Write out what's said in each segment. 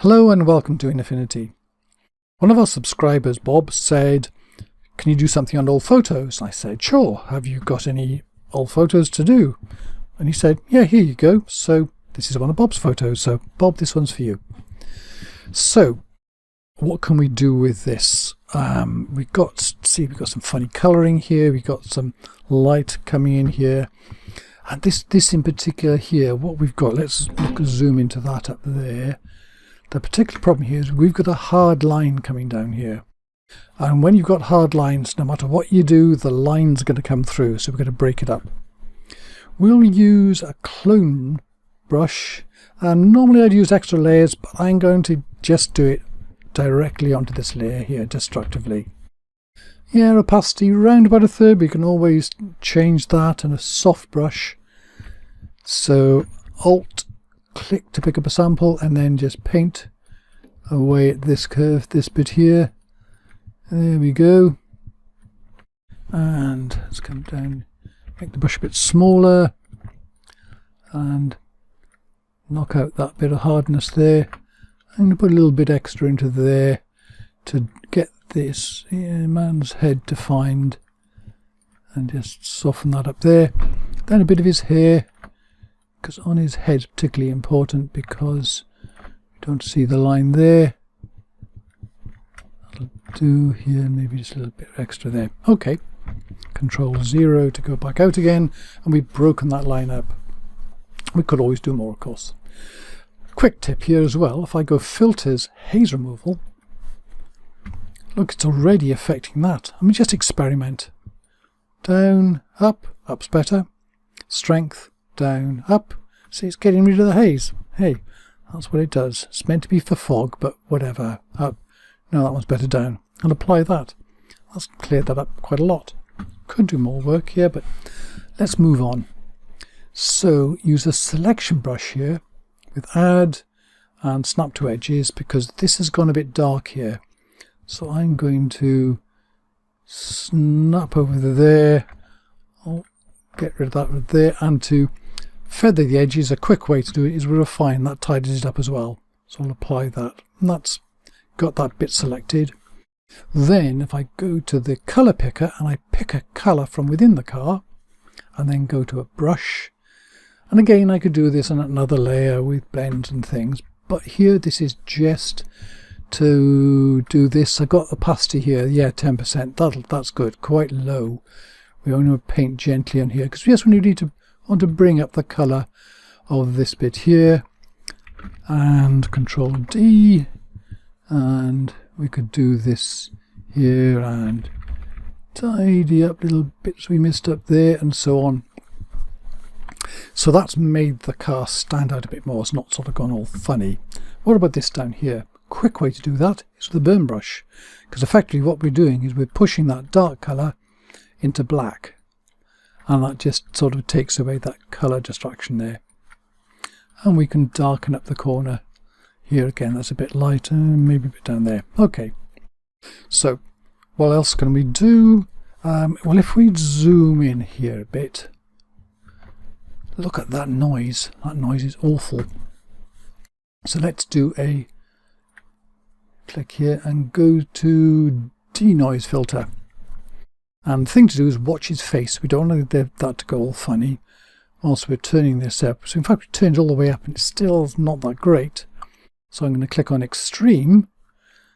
Hello and welcome to Affinity. One of our subscribers, Bob, said, can you do something on old photos? I said, sure. Have you got any old photos to do? And he said, yeah, here you go. So this is one of Bob's photos. So Bob, this one's for you. So what can we do with this? We've got some funny colouring here. We've got some light coming in here. And this in particular here, what we've got, let's zoom into that up there. The particular problem here is we've got a hard line coming down here. And when you've got hard lines, no matter what you do, the line's going to come through. So we're going to break it up. We'll use a clone brush. And normally I'd use extra layers, but I'm going to just do it directly onto this layer here, destructively. Yeah, opacity round about a third, but you can always change that, and a soft brush. So Alt click to pick up a sample and then just paint away at this curve, this bit here. There we go. And let's come down, make the brush a bit smaller and knock out that bit of hardness there. I'm going to put a little bit extra into there to get this man's head defined and just soften that up there. Then a bit of his hair, because on his head particularly important because we don't see the line there. That'll do here, maybe just a little bit extra there. Okay, Control 0 to go back out again, and we've broken that line up. We could always do more, of course. Quick tip here as well, if I go Filters, Haze Removal, look, it's already affecting that. I mean, just experiment. Down, up, up's better. Strength, down, up. See, it's getting rid of the haze. Hey, that's what it does. It's meant to be for fog, but whatever. Up. No, that one's better down. I'll apply that. That's cleared that up quite a lot. Could do more work here, but let's move on. So use a selection brush here with Add and Snap to Edges, because this has gone a bit dark here. So I'm going to snap over there. I'll get rid of that right there, and to feather the edges, a quick way to do it is with refine. That tidies it up as well. So I'll apply that, and that's got that bit selected. Then if I go to the colour picker and I pick a colour from within the car and then go to a brush, and again I could do this on another layer with blends and things, but here this is just to do this. I got opacity here, yeah, 10%. That's good, quite low. We only want to paint gently on here because yes, we want to bring up the colour of this bit here, and Control D, and we could do this here and tidy up little bits we missed up there and so on. So that's made the car stand out a bit more. It's not sort of gone all funny. What about this down here? Quick way to do that is with a burn brush, because effectively what we're doing is we're pushing that dark colour into black, and that just sort of takes away that colour distraction there. And we can darken up the corner here again. That's a bit lighter, maybe a bit down there. Okay, so what else can we do? Well, if we zoom in here a bit, look at that noise. That noise is awful. So let's do a click here and go to Denoise filter. And the thing to do is watch his face. We don't want that to go all funny whilst we're turning this up. So in fact we turned it all the way up and it's still not that great. So I'm going to click on Extreme.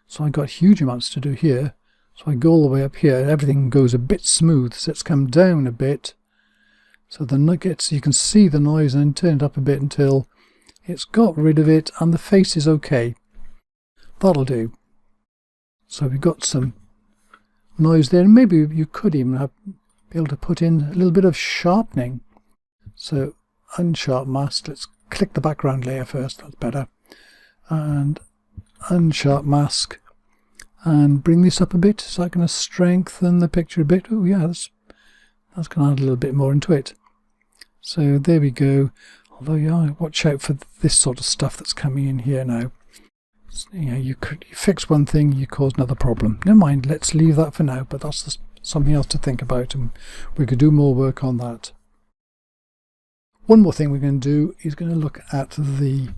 So I got huge amounts to do here. So I go all the way up here. Everything goes a bit smooth. So let's come down a bit. So you can see the noise, and then turn it up a bit until it's got rid of it and the face is okay. That'll do. So we've got some noise there, and maybe you could even be able to put in a little bit of sharpening. So unsharp mask. Let's click the background layer first. That's better. And unsharp mask, and bring this up a bit. Is that going to strengthen the picture a bit? Oh yeah, that's going to add a little bit more into it. So there we go. Although yeah, watch out for this sort of stuff that's coming in here now. You know, you fix one thing, you cause another problem. Never mind, let's leave that for now, but that's just something else to think about, and we could do more work on that. One more thing we're going to do is going to look at the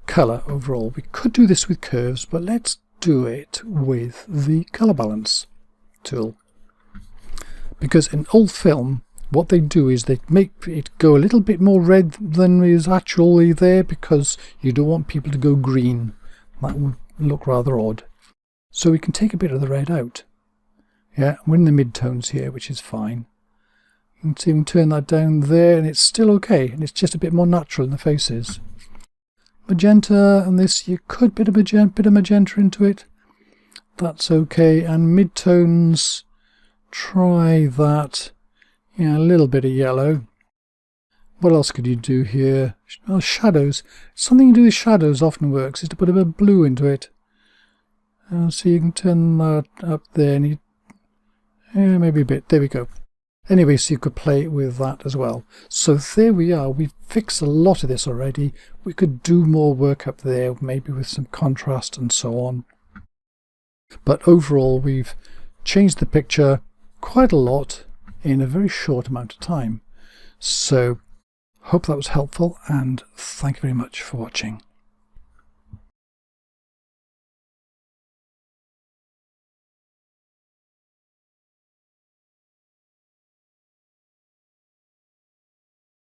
colour overall. We could do this with curves, but let's do it with the colour balance tool. Because in old film, what they do is they make it go a little bit more red than is actually there, because you don't want people to go green. That would look rather odd. So we can take a bit of the red out. Yeah, we're in the mid-tones here, which is fine. You can see we can turn that down there and it's still okay, and it's just a bit more natural in the faces. Magenta and this, you could bit of magenta into it. That's okay. And mid-tones, try that. Yeah, a little bit of yellow. What else could you do here? Oh, shadows. Something to do with shadows often works, is to put a bit of blue into it. So you can turn that up there, and yeah, maybe a bit. There we go. Anyway, so you could play with that as well. So there we are. We've fixed a lot of this already. We could do more work up there, maybe with some contrast and so on. But overall, we've changed the picture quite a lot in a very short amount of time. So hope that was helpful, and thank you very much for watching.